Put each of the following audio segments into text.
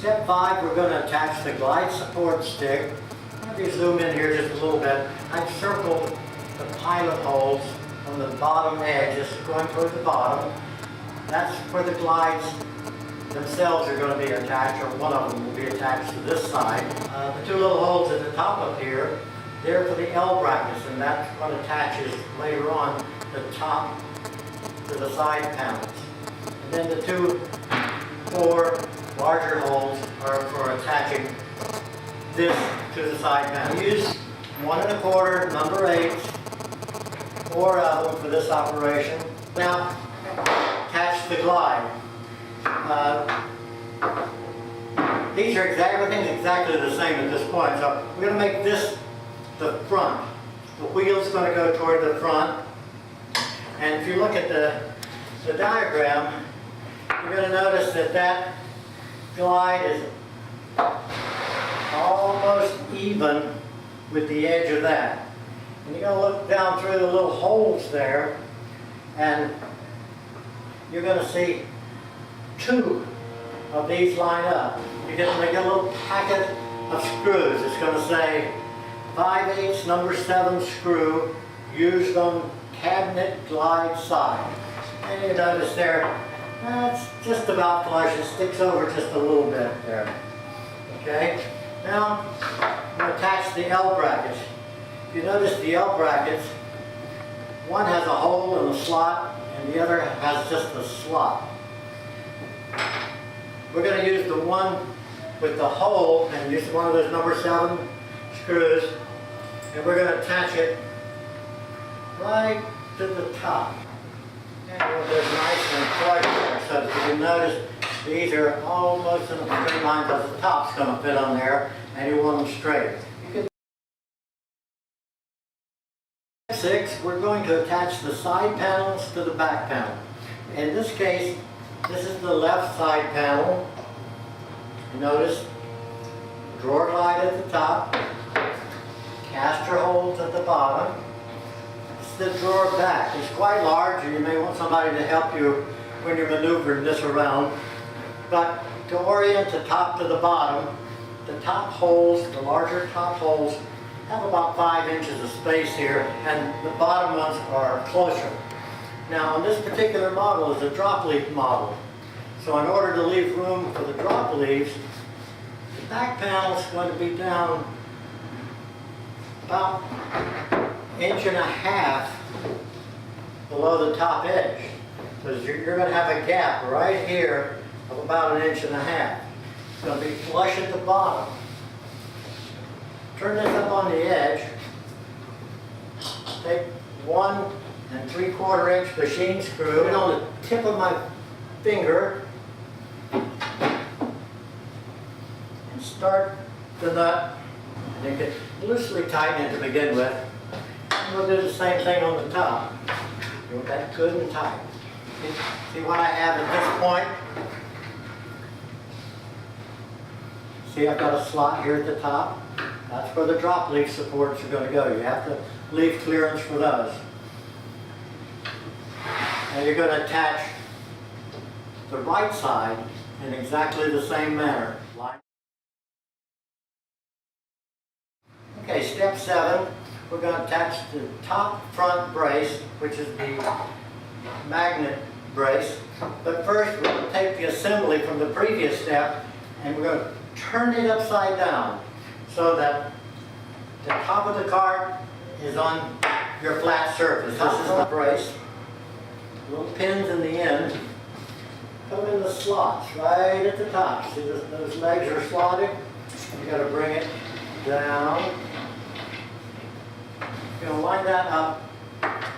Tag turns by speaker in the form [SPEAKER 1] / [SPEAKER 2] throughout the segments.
[SPEAKER 1] Step 5, we're going to attach the glide support stick. If you zoom in here just a little bit, I've circled the pilot holes on the bottom edge, just going toward the bottom. That's where the glides themselves are going to be attached, or one of them will be attached to this side. The two little holes at the top up here, they're for the L brackets, and that's what attaches later on the top to the side panels. And then the two 4 larger holes are for attaching this to the side panel. Use 1 1/4 number 8s, 4 of them for this operation. Now, attach the glide. These are everything's exactly the same at this point. So we're going to make this the front. The wheel's going to go toward the front. And if you look at the diagram, you're going to notice that that glide is almost even with the edge of that. And you're going to look down through the little holes there, and you're going to see 2 of these line up. You're going to make a little packet of screws. It's going to say 5/8 number 7 screw used on cabinet glide side. And you notice there, that's just about flush. It sticks over just a little bit there. Okay? Now, I'm going to attach the L brackets. If you notice the L brackets, one has a hole in the slot and the other has just a slot. We're going to use the one with the hole and use one of those number 7 screws, and we're going to attach it right to the top. And we'll do it nice and flush there. So if you notice, these are almost in a straight line because the top's going to fit on there, and you want them straight. Step 6, we're going to attach the side panels to the back panel. In this case, this is the left side panel. You notice drawer glide at the top, caster holes at the bottom. The drawer back is quite large, and you may want somebody to help you when you're maneuvering this around. But to orient the top to the bottom, the top holes, the larger top holes, have about 5 inches of space here, and the bottom ones are closer. Now, on this particular model is a drop leaf model. So in order to leave room for the drop leaves, the back panel is going to be down about 1.5 inches below the top edge. So you're going to have a gap right here of about 1.5 inches. It's going to be flush at the bottom. Turn this up on the edge. Take 1 3/4 inch machine screw, put it on the tip of my finger, and start the nut. And you can loosely tighten it to begin with. And we'll do the same thing on the top. You want that good and tight. See what I have at this point? See, I've got a slot here at the top. That's where the drop leaf supports are going to go. You have to leave clearance for those. And you're going to attach the right side in exactly the same manner. Okay, step 7. We're going to attach the top front brace, which is the magnet brace. But first, we're going to take the assembly from the previous step, and we're going to turn it upside down so that the top of the cart is on your flat surface. This is the brace. Little pins in the end come in the slots right at the top. See, those legs are slotted. You got to bring it down. You're going to line that up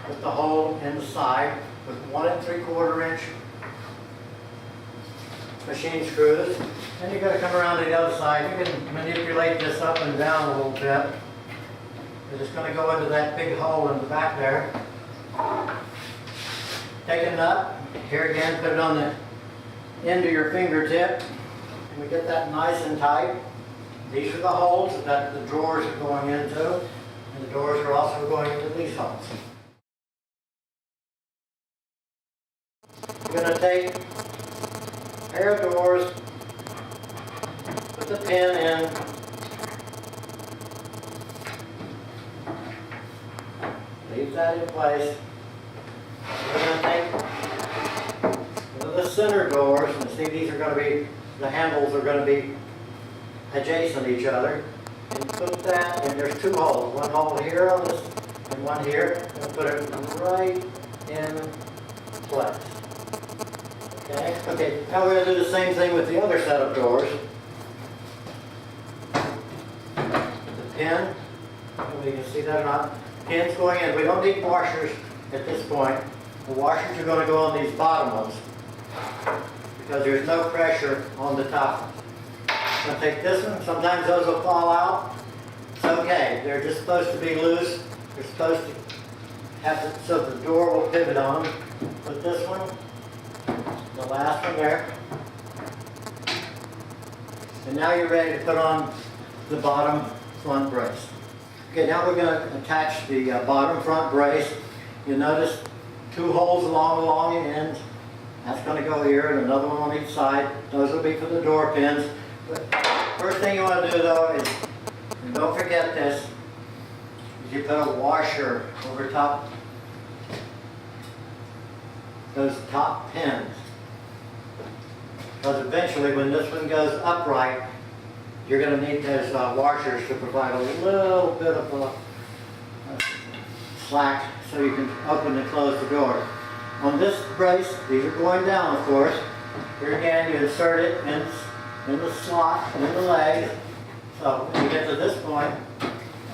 [SPEAKER 1] with the hole in the side with 1 3/4 inch machine screws. Then you're going to come around to the other side. You can manipulate this up and down a little bit. It's just going to go into that big hole in the back there. Take a nut, here again, put it on the end of your fingertip, and we get that nice and tight. These are the holes that the drawers are going into, and the doors are also going into these holes. You're going to take a pair of doors, pin in. Leave that in place. We're going to take one of the center doors, and see these are going to be, the handles are going to be adjacent to each other. And put that, and there's two holes. One hole here on this, and one here. And put it right in place. Okay? Okay, now we're going to do the same thing with the other set of doors. The pin, whether you can see that or not, pin's going in. We don't need washers at this point. The washers are going to go on these bottom ones because there's no pressure on the top ones. I'm going to take this one. Sometimes those will fall out. It's okay. They're just supposed to be loose. They're supposed to have it so the door will pivot on them. Put this one, the last one there. And now you're ready to put on the bottom front brace. Okay, now we're going to attach the bottom front brace. You'll notice two holes along the ends. That's going to go here, and another one on each side. Those will be for the door pins. But first thing you want to do though is, and don't forget this, is you put a washer over top those top pins. Because eventually when this one goes upright, you're going to need those washers to provide a little bit of slack so you can open and close the door. On this brace, these are going down, of course. Here again, you insert it in the slot, in the leg. So when you get to this point,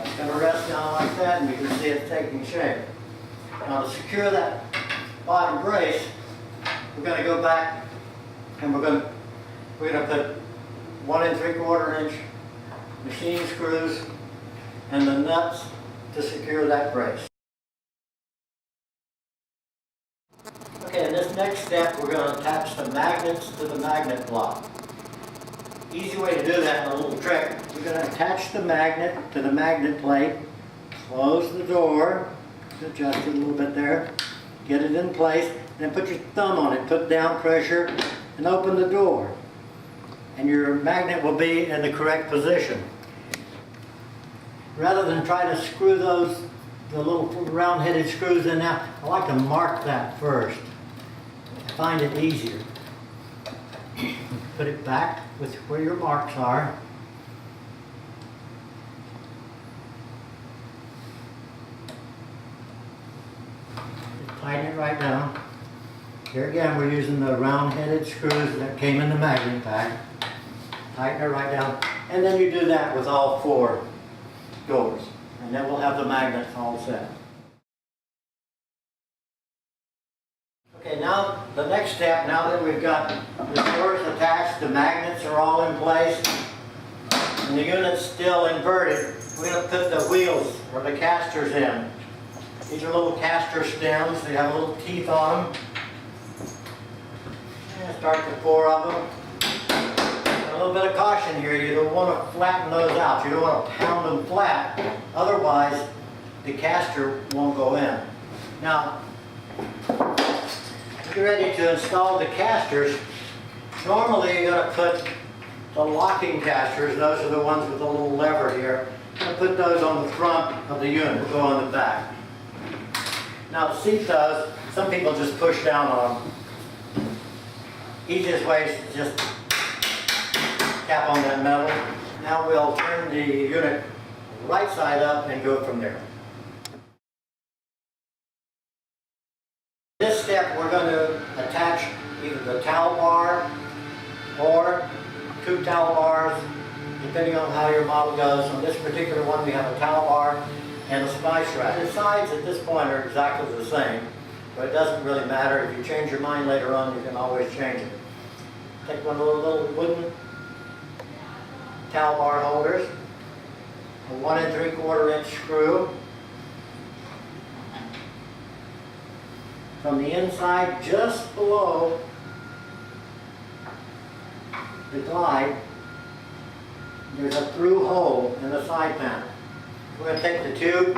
[SPEAKER 1] it's going to rest down like that, and you can see it taking shape. Now to secure that bottom brace, we're going to go back and we're going to put 1 3/4 inch machine screws and the nuts to secure that brace. Okay, in this next step, we're going to attach the magnets to the magnet block. Easy way to do that, a little trick. We're going to attach the magnet to the magnet plate, close the door, adjust it a little bit there, get it in place, then put your thumb on it, put down pressure, and open the door. And your magnet will be in the correct position. Rather than try to screw the little round-headed screws in now, I like to mark that first. I find it easier. Put it back with where your marks are. Just tighten it right down. Here again, we're using the round-headed screws that came in the magnet pack. Tighten it right down. And then you do that with all 4 doors. And then we'll have the magnets all set. Okay, now the next step, now that we've got the doors attached, the magnets are all in place, and the unit's still inverted, we're going to put the wheels or the casters in. These are little caster stems. They have little teeth on them. And start with 4 of them. And a little bit of caution here. You don't want to flatten those out. You don't want to pound them flat. Otherwise, the caster won't go in. Now, if you're ready to install the casters, normally you're going to put the locking casters. Those are the ones with a little lever here. You're going to put those on the front of the unit. We'll go on the back. Now to seat those, some people just push down on them. Easiest way is to just tap on that metal. Now we'll turn the unit right side up and go from there. This step we're going to attach either the towel bar or 2 towel bars, depending on how your model goes. On this particular one we have a towel bar and a splice rack. The sides at this point are exactly the same, but it doesn't really matter. If you change your mind later on, you can always change it. Take one of the little wooden towel bar holders, a 1 3/4 inch screw. From the inside, just below the glide, there's a through hole in the side panel. We're going to take the tube,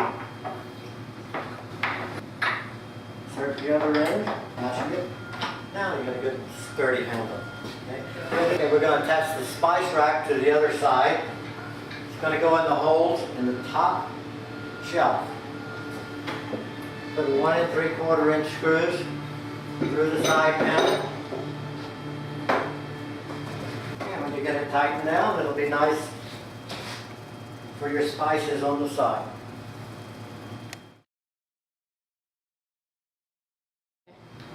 [SPEAKER 1] insert the other end, fasten it, Now you got a good sturdy handle. Okay, we're going to attach the spice rack to the other side. It's going to go in the holes in the top shelf. Put 1 3/4 inch screws through the side panel. And when you get it tightened down, it'll be nice for your spices on the side.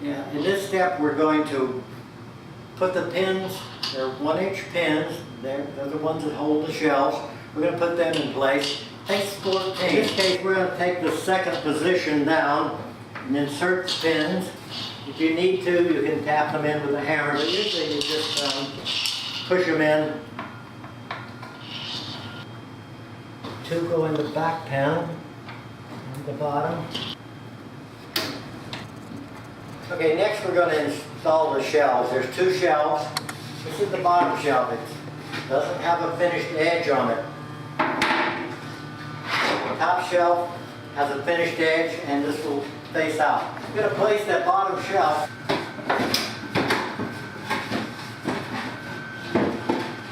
[SPEAKER 1] Yeah, in this step we're going to put the pins, they're 1-inch pins, they're the ones that hold the shelves. We're going to put them in place. Take 14. In this case we're going to take the second position down and insert the pins. If you need to, you can tap them in with a hammer, but usually you just push them in. 2 go in the back panel, at the bottom. Okay, next we're going to install the shelves. There's 2 shelves. This is the bottom shelf. It doesn't have a finished edge on it. The top shelf has a finished edge and this will face out. You're going to place that bottom shelf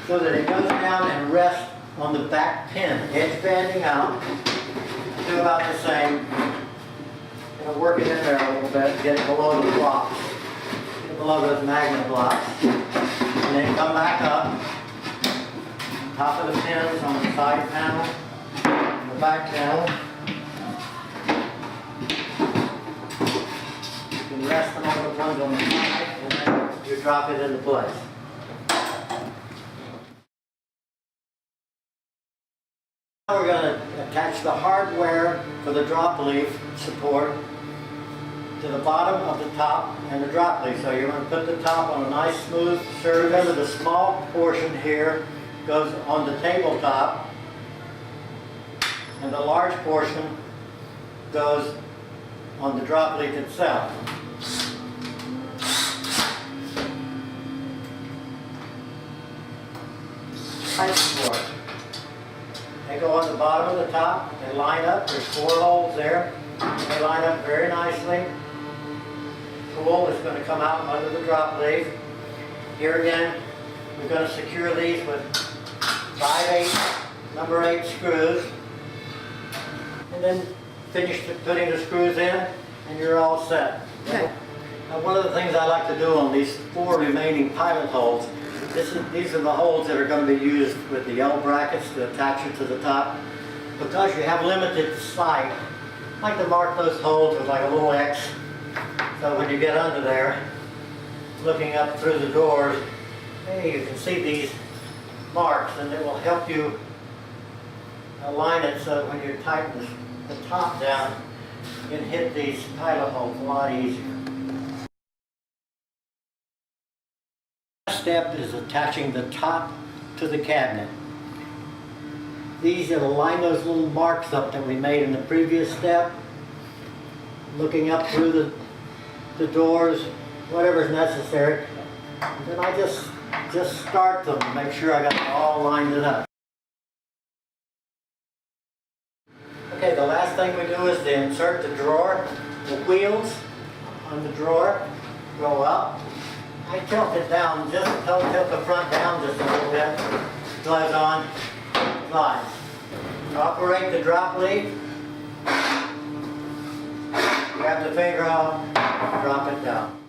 [SPEAKER 1] so that it goes down and rests on the back pin, edge banding out. Do about the same. Going to work it in there a little bit, get it below the blocks, get it below those magnet blocks, and then come back up. Top of the pins on the side panel, and the back panel. You can rest them on the ones on the side, and then you drop it into place. Now we're going to attach the hardware for the drop leaf support to the bottom of the top and the drop leaf. So you're going to put the top on a nice smooth surface. Remember, the small portion here goes on the tabletop and the large portion goes on the drop leaf itself. Nice support. They go on the bottom of the top, they line up, there's 4 holes there. They line up very nicely. Tool is going to come out under the drop leaf. Here again, we're going to secure these with 5/8 number 8 screws. And then finish putting the screws in and you're all set. Okay. Now, one of the things I like to do on these 4 remaining pilot holes, these are the holes that are going to be used with the L brackets to attach it to the top. Because you have limited sight, I like to mark those holes with like a little X. So when you get under there, looking up through the doors, hey, you can see these marks and it will help you align it so when you tighten the top down, you can hit these pilot holes a lot easier. The step is attaching the top to the cabinet. These will line those little marks up that we made in the previous step, looking up through the doors, whatever's necessary. And then I just start them to make sure I got it all lined up. Okay, the last thing we do is to insert the drawer. The wheels on the drawer go up. I tilt it down, just tilt the front down just a little bit. Glides on, glides. Operate the drop leaf. Grab the finger off, drop it down.